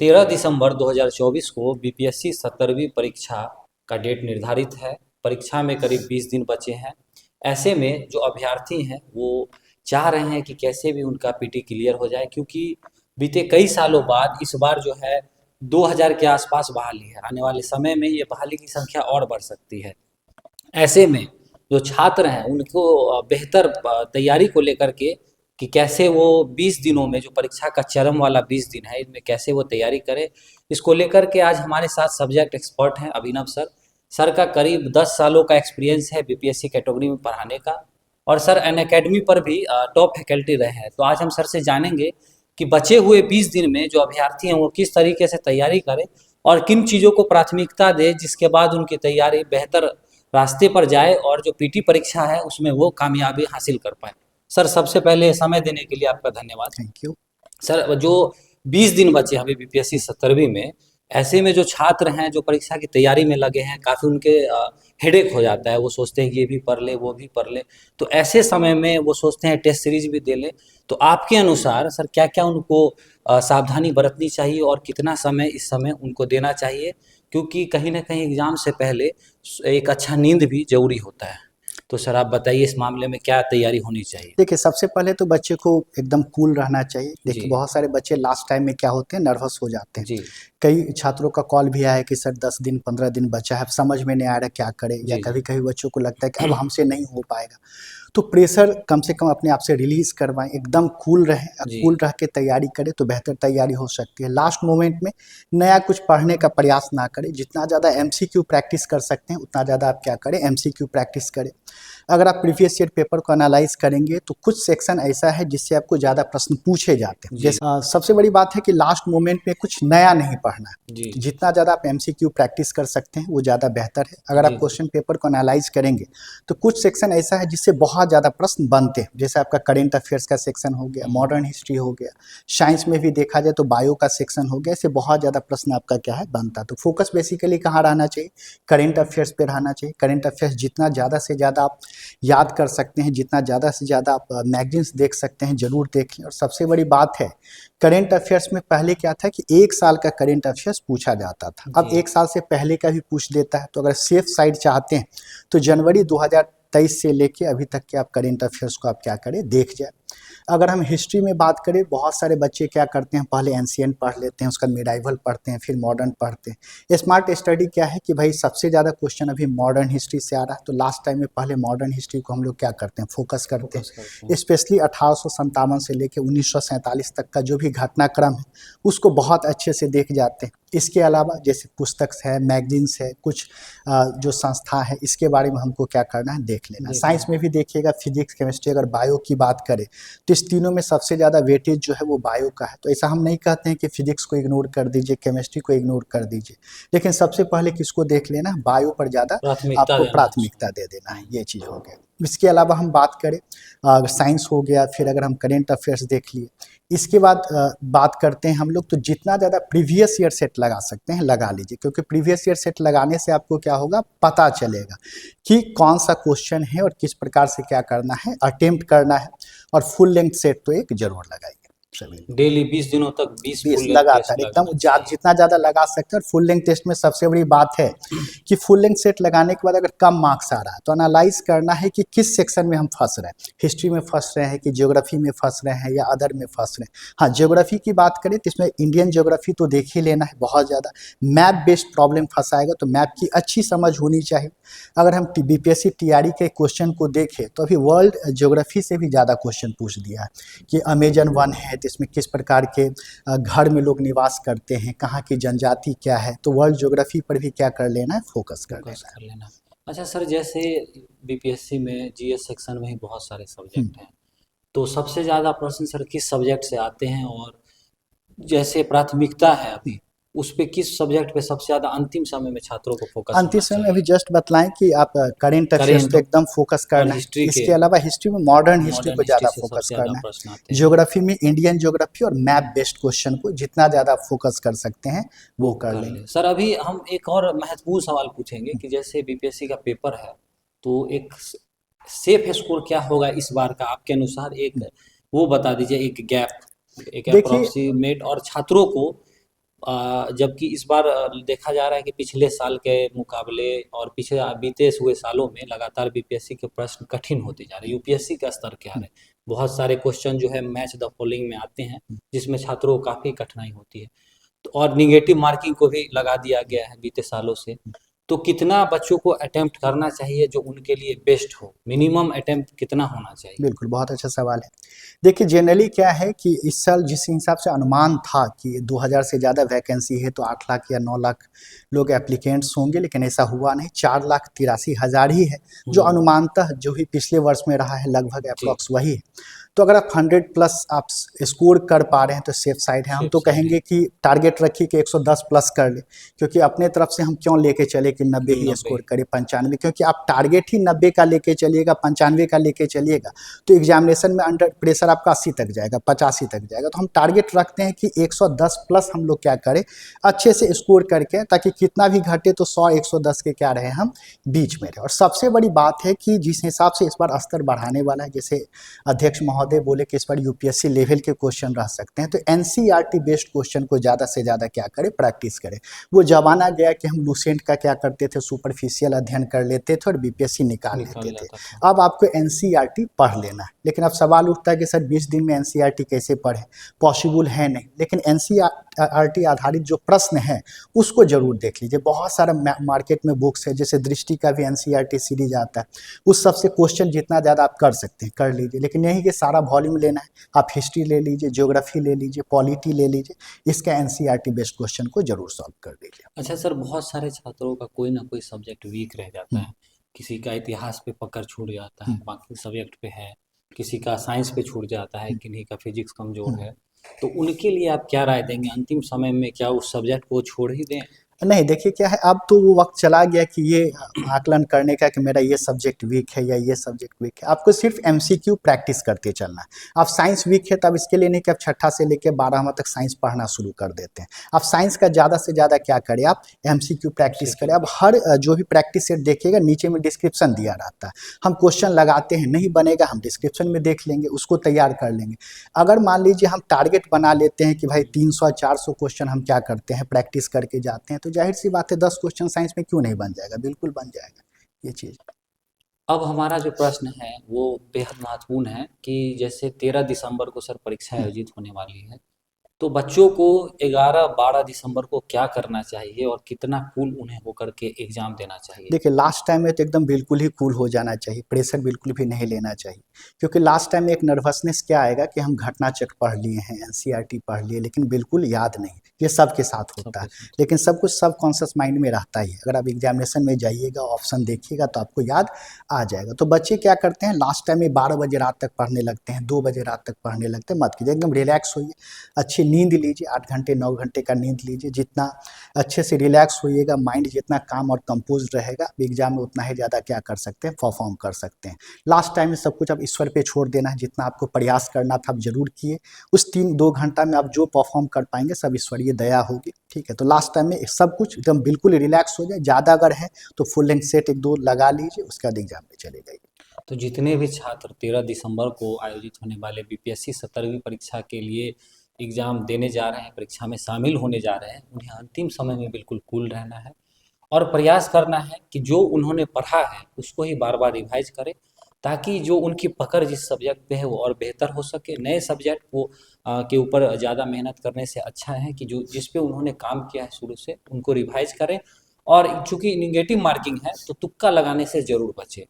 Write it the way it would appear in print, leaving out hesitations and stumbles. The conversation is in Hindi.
13 दिसंबर 2024 को बीपीएससी 17वीं परीक्षा का डेट निर्धारित है। परीक्षा में करीब 20 दिन बचे हैं। ऐसे में जो अभ्यर्थी हैं वो चाह रहे हैं कि कैसे भी उनका पीटी क्लियर हो जाए, क्योंकि बीते कई सालों बाद इस बार जो है 2000 के आसपास बहाली है। आने वाले समय में ये बहाली की संख्या और बढ़ सकती है। ऐसे में जो छात्र हैं उनको बेहतर तैयारी को लेकर के कि कैसे वो 20 दिनों में जो परीक्षा का चरम वाला 20 दिन है इनमें कैसे वो तैयारी करें, इसको लेकर के आज हमारे साथ सब्जेक्ट एक्सपर्ट हैं अभिनव सर। सर का करीब 10 सालों का एक्सपीरियंस है बीपीएससी कैटेगरी में पढ़ाने का, और सर अनअकैडमी पर भी टॉप फैकल्टी रहे हैं। तो आज हम सर से जानेंगे कि बचे हुए 20 दिन में जो अभ्यर्थी हैं वो किस तरीके से तैयारी करें और किन चीज़ों को प्राथमिकता दें, जिसके बाद उनकी तैयारी बेहतर रास्ते पर जाए और जो पीटी परीक्षा है उसमें वो कामयाबी हासिल कर पाए। सर सबसे पहले समय देने के लिए आपका धन्यवाद। थैंक यू सर जो 20 दिन बचे अभी बीपीएससी 17वीं में, ऐसे में जो छात्र हैं जो परीक्षा की तैयारी में लगे हैं काफ़ी उनके हेडेक हो जाता है। वो सोचते हैं कि ये भी पढ़ ले वो भी पढ़ ले, तो ऐसे समय में वो सोचते हैं टेस्ट सीरीज भी दे ले। तो आपके अनुसार सर क्या क्या उनको सावधानी बरतनी चाहिए और कितना समय इस समय उनको देना चाहिए, क्योंकि कहीं ना कहीं एग्जाम से पहले एक अच्छा नींद भी जरूरी होता है। तो सर आप बताइए इस मामले में क्या तैयारी होनी चाहिए। देखिए, सबसे पहले तो बच्चे को एकदम कूल रहना चाहिए। देखिए, जी बहुत सारे बच्चे लास्ट टाइम में क्या होते हैं, नर्वस हो जाते हैं। जी कई छात्रों का कॉल भी आया है कि सर 10 दिन 15 दिन बचा है, समझ में नहीं आ रहा क्या करें, या जी जी कभी कभी बच्चों को लगता है कि अब हमसे नहीं हो पाएगा। तो प्रेशर कम से कम अपने आप से रिलीज करवाएं, एकदम कूल रहें। जी कूल रह के तैयारी करें तो बेहतर तैयारी हो सकती है। लास्ट मोमेंट में नया कुछ पढ़ने का प्रयास ना करें। जितना ज़्यादा एमसीक्यू प्रैक्टिस कर सकते हैं उतना ज़्यादा आप क्या करें, एमसीक्यू प्रैक्टिस करें। अगर आप प्रीवियस ईयर पेपर को एनालाइज करेंगे तो कुछ सेक्शन ऐसा है जिससे आपको ज़्यादा प्रश्न पूछे जाते हैं। जी जैसे सबसे बड़ी बात है कि लास्ट मोमेंट में कुछ नया नहीं पढ़ना है। जी जितना ज़्यादा आप एमसीक्यू प्रैक्टिस कर सकते हैं वो ज़्यादा बेहतर है। अगर आप जी क्वेश्चन पेपर को एनालाइज करेंगे तो कुछ सेक्शन ऐसा है जिससे बहुत ज़्यादा प्रश्न बनते हैं। जैसे आपका करेंट अफेयर्स का सेक्शन हो गया, मॉडर्न हिस्ट्री हो गया, साइंस में भी देखा जाए तो बायो का सेक्शन हो गया। इससे बहुत ज़्यादा प्रश्न आपका क्या है, बनता। तो फोकस बेसिकली कहाँ रहना चाहिए, करेंट अफेयर्स पे रहना चाहिए। करेंट अफेयर्स जितना ज़्यादा से ज़्यादा आप याद कर सकते हैं, जितना ज़्यादा से ज़्यादा आप मैगजीन्स देख सकते हैं, जरूर देखें। और सबसे बड़ी बात है, करेंट अफेयर्स में पहले क्या था कि 1 साल का करेंट अफेयर्स पूछा जाता था, अब जी 1 साल से पहले का भी पूछ देता है। तो अगर सेफ साइड चाहते हैं तो जनवरी 2023 से लेके अभी तक के आप करेंट अफेयर्स को आप क्या करें, देख जाए। अगर हम हिस्ट्री में बात करें, बहुत सारे बच्चे क्या करते हैं, पहले एंशिएंट पढ़ लेते हैं, उसका मिडाइवल पढ़ते हैं, फिर मॉडर्न पढ़ते हैं। स्मार्ट स्टडी क्या है कि भाई सबसे ज़्यादा क्वेश्चन अभी मॉडर्न हिस्ट्री से आ रहा है, तो लास्ट टाइम में पहले मॉडर्न हिस्ट्री को हम लोग क्या करते हैं, फोकस करते हैं। स्पेशली 1857 से लेकर 1947 तक का जो भी घटनाक्रम है उसको बहुत अच्छे से देख जाते हैं। इसके अलावा जैसे पुस्तक है, मैगजीन्स है, कुछ जो संस्था है, इसके बारे में हमको क्या करना है, देख लेना। साइंस में भी देखिएगा, फिजिक्स, केमिस्ट्री, अगर बायो की बात करें तो इस तीनों में सबसे ज़्यादा वेटेज जो है वो बायो का है। तो ऐसा हम नहीं कहते हैं कि फिजिक्स को इग्नोर कर दीजिए, केमिस्ट्री को इग्नोर कर दीजिए, लेकिन सबसे पहले किसको देख लेना, बायो पर ज़्यादा प्राथमिकता आपको देना है प्राथमिकता दे देना है। ये चीज़ हो गया। इसके अलावा हम बात करें, साइंस हो गया, फिर अगर हम करेंट अफेयर्स देख लिए, इसके बाद बात करते हैं हम लोग, तो जितना ज़्यादा प्रीवियस ईयर सेट लगा सकते हैं लगा लीजिए, क्योंकि प्रीवियस ईयर सेट लगाने से आपको क्या होगा, पता चलेगा कि कौन सा क्वेश्चन है और किस प्रकार से क्या करना है, अटेम्प्ट करना है। और फुल लेंथ सेट तो एक जरूर लगाइए सभी। डेली 20 दिनों तक 20 फुल लेंथ लगातार टेस्ट एकदम लगाना चाहिए। जितना ज़्यादा लगा सकते हैं। और फुल लेंथ टेस्ट में सबसे बड़ी बात है कि फुल लेंथ सेट लगाने के बाद अगर कम मार्क्स आ रहा है तो एनालाइज करना है कि किस सेक्शन में हम फंस रहे हैं, हिस्ट्री में फंस रहे हैं कि ज्योग्राफी में फंस रहे हैं या अदर में फंस रहे हैं। हाँ, ज्योग्राफी की बात करें तो इसमें इंडियन ज्योग्राफी तो देख ही लेना है बहुत ज़्यादा। मैप बेस्ड प्रॉब्लम फंसाएगा तो मैप की अच्छी समझ होनी चाहिए। अगर हम बीपीएससी टीआरई के क्वेश्चन को देखें तो अभी वर्ल्ड ज्योग्राफी से भी ज़्यादा क्वेश्चन पूछ दिया है कि अमेजन वन है तो इसमें किस प्रकार के घर में लोग निवास करते हैं, कहाँ की जनजाति क्या है। तो वर्ल्ड ज्योग्राफी पर भी क्या कर लेना है, फोकस कर लेना है। अच्छा सर, जैसे बीपीएससी में जीएस सेक्शन में ही बहुत सारे सब्जेक्ट हैं, तो सबसे ज़्यादा प्रश्न सर किस सब्जेक्ट से आते हैं, और जैसे प्राथमिकता है अभी उस पे किस सब्जेक्ट पे सबसे ज़्यादा अंतिम समय में छात्रों को फोकस अंतिम होना समय में चाहिए। अभी जस्ट बतलाएं कि आप करेंट अफेयर्स करेंट पे एकदम फोकस और करना है। हिस्ट्री के, इसके अलावा हिस्ट्री में मॉडर्न हिस्ट्री मॉडर्न को हिस्ट्री ज़्यादा से फोकस सबसे ज़्यादा करना प्रश्न है। आते हैं, ज्योग्राफी में इंडियन ज्योग्राफी और मैप बेस्ड क्वेश्चन को जितना ज़्यादा फोकस कर सकते हैं वो वो कर कर लेंगे। लें। सर अभी हम एक और महत्वपूर्ण सवाल पूछेंगे कि जैसे बीपीएससी का पेपर है, तो एक सेफ स्कोर क्या होगा इस बार का आपके अनुसार, एक वो बता दीजिए, एक गैप, एक देखिए, अप्रोक्सीमेट, और छात्रों को जबकि इस बार देखा जा रहा है कि पिछले साल के मुकाबले और पिछले बीते हुए सालों में लगातार बीपीएससी के प्रश्न कठिन होते जा रहे हैं। यूपीएससी का स्तर क्या है, बहुत सारे क्वेश्चन जो है मैच द फॉलोइंग में आते हैं, जिसमें छात्रों को काफ़ी कठिनाई होती है। तो और निगेटिव मार्किंग को भी लगा दिया गया है बीते सालों से। तो कितना बच्चों को अटेम्प्ट करना चाहिए जो उनके लिए बेस्ट हो, मिनिमम अटेम्प्ट कितना होना चाहिए? बिल्कुल, बहुत अच्छा सवाल है। देखिए जनरली क्या है कि इस साल जिस हिसाब से अनुमान था कि 2000 से ज़्यादा वैकेंसी है तो 8 लाख या 9 लाख लोग एप्लीकेंट्स होंगे, लेकिन ऐसा हुआ नहीं, 4,83,000 ही है, जो अनुमानतः जो भी पिछले वर्ष में रहा है लगभग जी। अप्रॉक्स वही है। तो अगर आप 100 प्लस आप स्कोर कर पा रहे हैं तो सेफ साइड है। हम सेफ तो साइड है। कहेंगे कि टारगेट रखिए कि 110 प्लस कर ले, क्योंकि अपने तरफ से हम क्यों लेके चले कि 90 ही 90 स्कोर करे, 95, क्योंकि आप टारगेट ही 90 का लेके चलिएगा, 95 का लेके चलिएगा तो एग्जामिनेशन में अंडर प्रेशर आपका 80 तक जाएगा, 85 तक जाएगा। तो हम टारगेट रखते हैं कि 110 प्लस हम लोग क्या करें, अच्छे से स्कोर करके, ताकि कितना भी घटे तो 100 110 के क्या रहे हम बीच में रहे। और सबसे बड़ी बात है कि जिस हिसाब से इस बार स्तर बढ़ाने वाला है, जैसे अध्यक्ष महोदय बोले कि इस बार यूपीएससी लेवल के क्वेश्चन रह सकते हैं, तो एनसीईआरटी बेस्ड क्वेश्चन को ज़्यादा से ज़्यादा क्या करें, प्रैक्टिस करें। वो जमाना गया कि हम लूसेंट का क्या करते थे, सुपरफिशियल अध्ययन कर लेते थे और बीपीएससी निकाल लेते थे। जाता था। अब आपको एनसीईआरटी पढ़ लेना है, लेकिन अब सवाल उठता है कि सर 20 दिन में एनसीईआरटी कैसे पढ़ें, पॉसिबल है नहीं। लेकिन एनसीईआरटी आधारित जो प्रश्न है उसको जरूर देख लीजिए। बहुत सारा मार्केट में बुक्स है, जैसे दृष्टि का भी एनसीईआरटी सीरीज आता है, उस सबसे क्वेश्चन जितना ज़्यादा आप कर सकते हैं कर लीजिए। लेकिन यही कि सारा वॉल्यूम लेना है, आप हिस्ट्री ले लीजिए, ज्योग्राफी ले लीजिए, पॉलिटी ले लीजिए, इसका एनसीईआरटी बेस्ड क्वेश्चन को जरूर सॉल्व कर लीजिए। अच्छा सर, बहुत सारे छात्रों का कोई ना कोई सब्जेक्ट वीक रह जाता है। किसी का इतिहास पे पकड़ छूट जाता है, बाकी सब्जेक्ट पे है। किसी का साइंस पे छूट जाता है, किन्हीं का फिजिक्स कमज़ोर है। तो उनके लिए आप क्या राय देंगे? अंतिम समय में क्या उस सब्जेक्ट को छोड़ ही दें? नहीं, देखिए क्या है, अब तो वो वक्त चला गया कि ये आकलन करने का कि मेरा ये सब्जेक्ट वीक है या ये सब्जेक्ट वीक है। आपको सिर्फ एमसीक्यू प्रैक्टिस करते चलना है। आप साइंस वीक है तब इसके लिए नहीं कि आप छठा से लेकर 12वां तक साइंस पढ़ना शुरू कर देते हैं। आप साइंस का ज़्यादा से ज़्यादा क्या करें, आप एमसीक्यू प्रैक्टिस करें। अब हर जो भी प्रैक्टिस सेट देखिएगा नीचे में डिस्क्रिप्शन दिया रहता है, हम क्वेश्चन लगाते हैं, नहीं बनेगा हम डिस्क्रिप्शन में देख लेंगे, उसको तैयार कर लेंगे। अगर मान लीजिए हम टारगेट बना लेते हैं कि भाई 300-400 क्वेश्चन हम क्या करते हैं, प्रैक्टिस करके जाते हैं, तो जाहिर सी बात है 10 क्वेश्चन साइंस में क्यों नहीं बन जाएगा, बिल्कुल बन जाएगा ये चीज़। अब हमारा जो प्रश्न है वो बेहद महत्वपूर्ण है कि जैसे 13 दिसंबर को सर परीक्षा आयोजित होने वाली है, तो बच्चों को 11-12 दिसंबर को क्या करना चाहिए और कितना कूल उन्हें होकर के एग्ज़ाम देना चाहिए? देखिए लास्ट टाइम में तो एकदम बिल्कुल ही कूल हो जाना चाहिए, प्रेशर बिल्कुल भी नहीं लेना चाहिए, क्योंकि लास्ट टाइम में एक नर्वसनेस क्या आएगा कि हम घटना चक्र पढ़ लिए हैं, एनसीईआरटी पढ़ लिए, लेकिन बिल्कुल याद नहीं। ये सबके साथ होता है, सबके साथ। लेकिन सब कुछ सब कॉन्शियस माइंड में रहता ही है। अगर आप एग्जामिनेशन में जाइएगा, ऑप्शन देखिएगा तो आपको याद आ जाएगा। तो बच्चे क्या करते हैं लास्ट टाइम में 12 बजे रात तक पढ़ने लगते हैं, 2 बजे रात तक पढ़ने लगते हैं। मत कीजिए, एकदम रिलैक्स होइए, अच्छी नींद लीजिए, 8 घंटे 9 घंटे का नींद लीजिए। जितना अच्छे से रिलैक्स होइएगा, माइंड जितना काम और कंपोज रहेगा, एग्जाम में उतना ही ज़्यादा क्या कर सकते हैं, परफॉर्म कर सकते हैं। लास्ट टाइम में सब कुछ अब ईश्वर पे छोड़ देना है, जितना आपको प्रयास करना था आप जरूर किए। उस 3-2 घंटा में आप जो परफॉर्म कर पाएंगे सब ईश्वरीय दया होगी, ठीक है। तो लास्ट टाइम में सब कुछ एकदम बिल्कुल रिलैक्स हो जाए। ज़्यादा अगर है तो फुल लेंथ सेट 1-2 लगा लीजिए, उसके बाद एग्जाम में चले जाइए। तो जितने भी छात्र 13 दिसंबर को आयोजित होने वाले बीपीएससी 17वीं परीक्षा के लिए एग्ज़ाम देने जा रहे हैं, परीक्षा में शामिल होने जा रहे हैं, उन्हें अंतिम समय में बिल्कुल कूल रहना है और प्रयास करना है कि जो उन्होंने पढ़ा है उसको ही बार बार रिवाइज करें, ताकि जो उनकी पकड़ जिस सब्जेक्ट पे है वो और बेहतर हो सके। नए सब्जेक्ट को के ऊपर ज़्यादा मेहनत करने से अच्छा है कि जो जिस पे उन्होंने काम किया है शुरू से उनको रिवाइज करें। और चूंकि निगेटिव मार्किंग है तो तुक्का लगाने से ज़रूर बचें।